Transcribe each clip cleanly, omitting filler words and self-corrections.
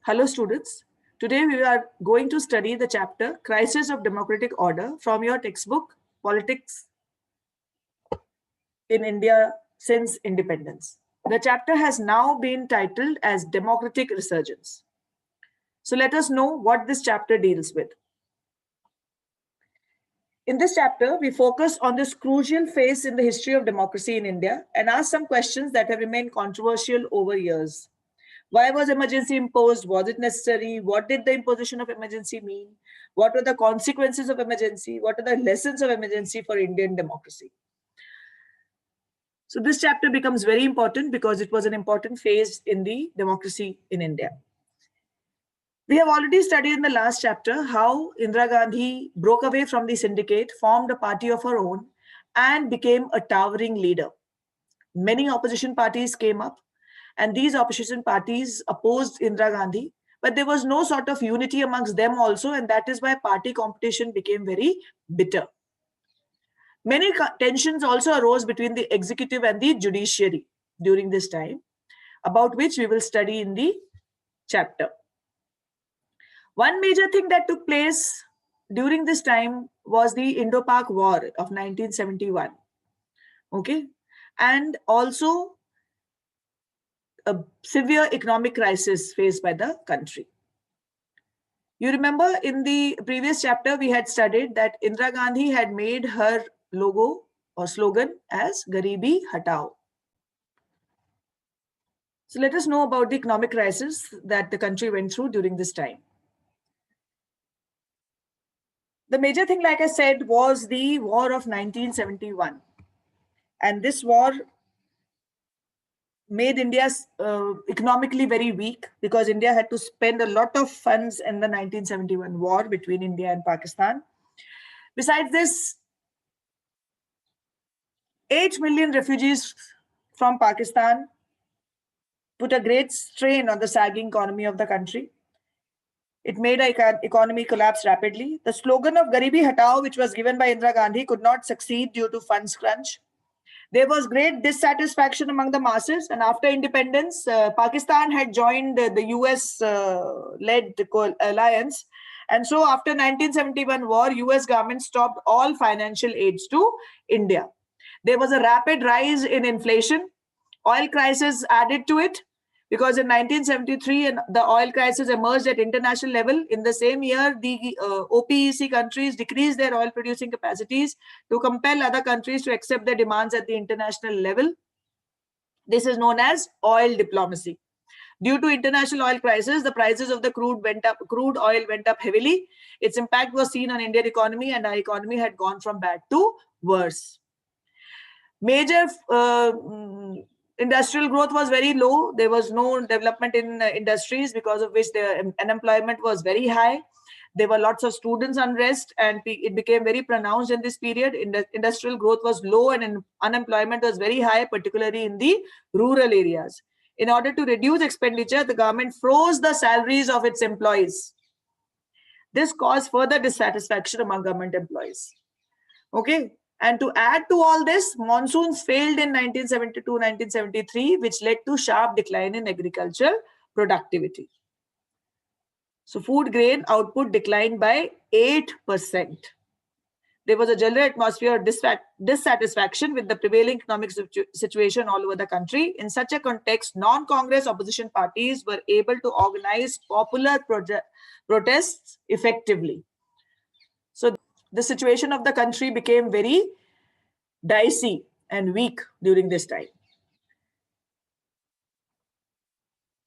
Hello students, today we are going to study the chapter Crisis of Democratic Order from your textbook Politics in India Since Independence. The chapter has now been titled as Democratic Resurgence. So let us know what this chapter deals with. In this chapter, we focus on this crucial phase in the history of democracy in India and ask some questions that have remained controversial over years. Why was emergency imposed? Was it necessary? What did the imposition of emergency mean? What were the consequences of emergency? What are the lessons of emergency for Indian democracy? So this chapter becomes very important because it was an important phase in the democracy in India. We have already studied in the last chapter how Indira Gandhi broke away from the syndicate, formed a party of her own, and became a towering leader. Many opposition parties came up, and these opposition parties opposed Indira Gandhi, but there was no sort of unity amongst them also, and that is why party competition became very bitter. Many tensions also arose between the executive and the judiciary during this time, about which we will study in the chapter. One major thing that took place during this time was the Indo-Pak War of 1971. Okay, and also a severe economic crisis faced by the country. You remember in the previous chapter, we had studied that Indira Gandhi had made her logo or slogan as Garibi Hatao. So let us know about the economic crisis that the country went through during this time. The major thing, like I said, was the war of 1971. And this war made India economically very weak because India had to spend a lot of funds in the 1971 war between India and Pakistan. Besides this, 8 million refugees from Pakistan put a great strain on the sagging economy of the country. It made the economy collapse rapidly. The slogan of Garibi Hatao, which was given by Indira Gandhi, could not succeed due to funds crunch. There was great dissatisfaction among the masses, and after independence, Pakistan had joined the US-led alliance. And so after 1971 war, US government stopped all financial aids to India. There was a rapid rise in inflation. Oil crisis added to it, because in 1973, the oil crisis emerged at international level. In the same year, the OPEC countries decreased their oil producing capacities to compel other countries to accept their demands at the international level. This is known as oil diplomacy. Due to international oil crisis, the prices of the crude oil went up heavily. Its impact was seen on Indian economy, and our economy had gone from bad to worse. Major industrial growth was very low. There was no development in industries, because of which the unemployment was very high. There were lots of students unrest, and it became very pronounced in this period. Industrial growth was low and unemployment was very high, particularly in the rural areas. In order to reduce expenditure, the government froze the salaries of its employees. This caused further dissatisfaction among government employees. Okay. And to add to all this, monsoons failed in 1972-1973, which led to sharp decline in agricultural productivity. So food grain output declined by 8%. There was a general atmosphere of dissatisfaction with the prevailing economic situation all over the country. In such a context, non-Congress opposition parties were able to organize popular protests effectively. So the situation of the country became very dicey and weak during this time.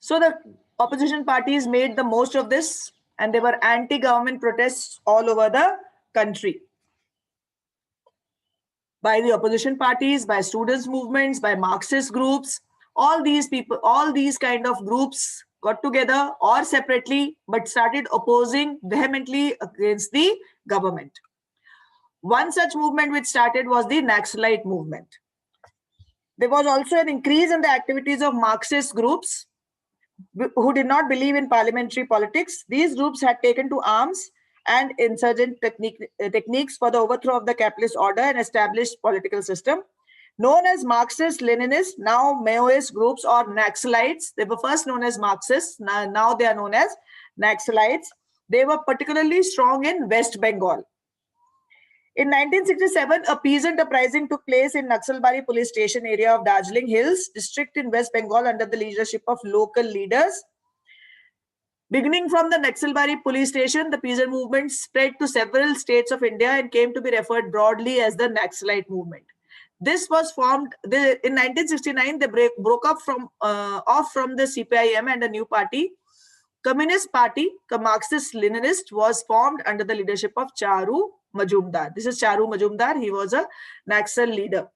So the opposition parties made the most of this, and there were anti-government protests all over the country by the opposition parties, by students' movements, by Marxist groups. All these people, all these kind of groups got together or separately, but started opposing vehemently against the government. One such movement which started was the Naxalite movement. There was also an increase in the activities of Marxist groups who did not believe in parliamentary politics. These groups had taken to arms and insurgent techniques for the overthrow of the capitalist order and established political system. Known as Marxist, Leninist, now Maoist groups or Naxalites. They were first known as Marxists, now they are known as Naxalites. They were particularly strong in West Bengal. In 1967, a peasant uprising took place in Naxalbari police station area of Darjeeling Hills district in West Bengal under the leadership of local leaders. Beginning from the Naxalbari police station, the peasant movement spread to several states of India and came to be referred broadly as the Naxalite movement. This was formed in 1969. They broke up off from the CPIM and a new party. Communist Party, the Marxist-Leninist, was formed under the leadership of Charu Majumdar. This is Charu Majumdar. He was a Naxal leader.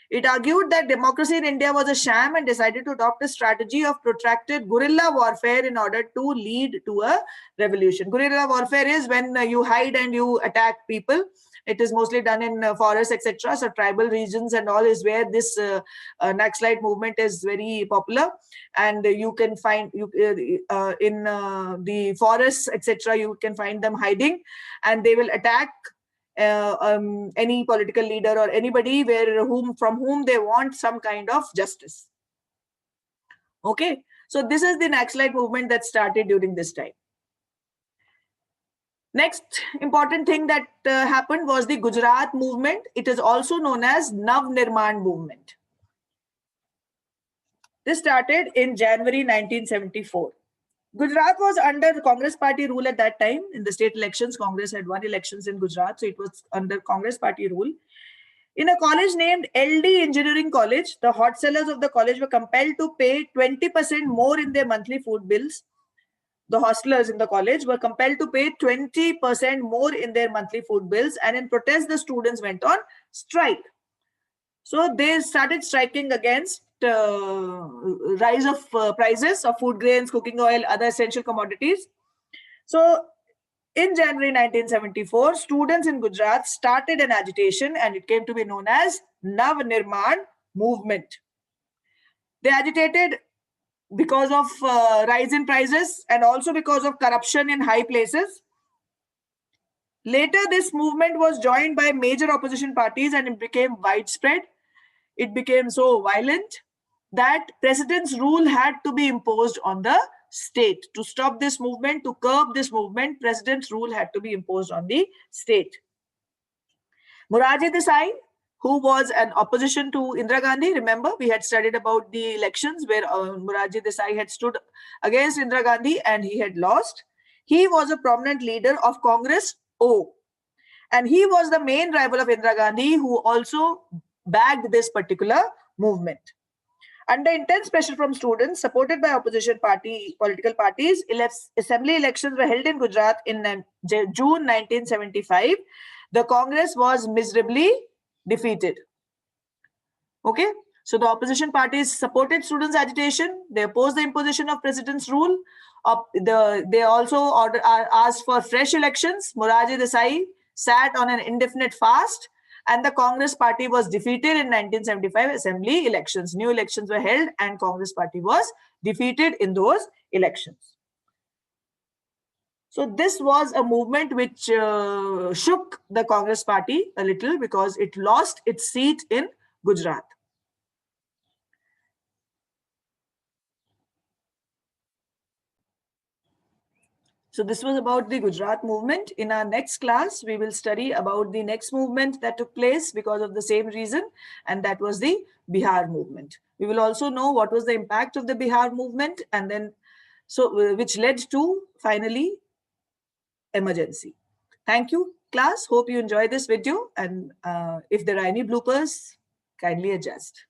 It argued that democracy in India was a sham and decided to adopt a strategy of protracted guerrilla warfare in order to lead to a revolution. Guerrilla warfare is when you hide and you attack people. It is mostly done in forests, etc. So tribal regions and all is where this Naxalite movement is very popular. And you can find in the forests, etc. You can find them hiding, and they will attack any political leader or anybody from whom they want some kind of justice. Okay, so this is the Naxalite movement that started during this time. Next important thing that happened was the Gujarat movement. It is also known as Nav Nirman movement. This started in January 1974. Gujarat was under the Congress party rule at that time. In the state elections, Congress had won elections in Gujarat, so it was under Congress party rule. In a college named LD Engineering College, the hot sellers of the college were compelled to pay 20% more in their monthly food bills. The hostelers in the college were compelled to pay 20% more in their monthly food bills, and in protest, the students went on strike. So they started striking against rise of prices of food grains, cooking oil, other essential commodities. So in January 1974, students in Gujarat started an agitation, and it came to be known as Nav Nirman movement. They agitated because of rise in prices and also because of corruption in high places. Later, this movement was joined by major opposition parties and it became widespread. It became so violent that president's rule had to be imposed on the state. To stop this movement, to curb this movement, president's rule had to be imposed on the state. Morarji Desai, who was an opposition to Indira Gandhi. Remember, we had studied about the elections where Morarji Desai had stood against Indira Gandhi and he had lost. He was a prominent leader of Congress O. And he was the main rival of Indira Gandhi, who also backed this particular movement. Under intense pressure from students, supported by opposition political parties, assembly elections were held in Gujarat in June 1975. The Congress was miserably defeated. Okay, so the opposition parties supported students' agitation. They opposed the imposition of president's rule. They also asked for fresh elections. Morarji Desai sat on an indefinite fast, and the Congress party was defeated in 1975 assembly elections. New elections were held, and Congress party was defeated in those elections. So this was a movement which shook the Congress party a little because it lost its seat in Gujarat. So this was about the Gujarat movement. In our next class, we will study about the next movement that took place because of the same reason, and that was the Bihar movement. We will also know what was the impact of the Bihar movement, and then which led to finally emergency. Thank you, class. Hope you enjoyed this video, and if there are any bloopers, kindly adjust.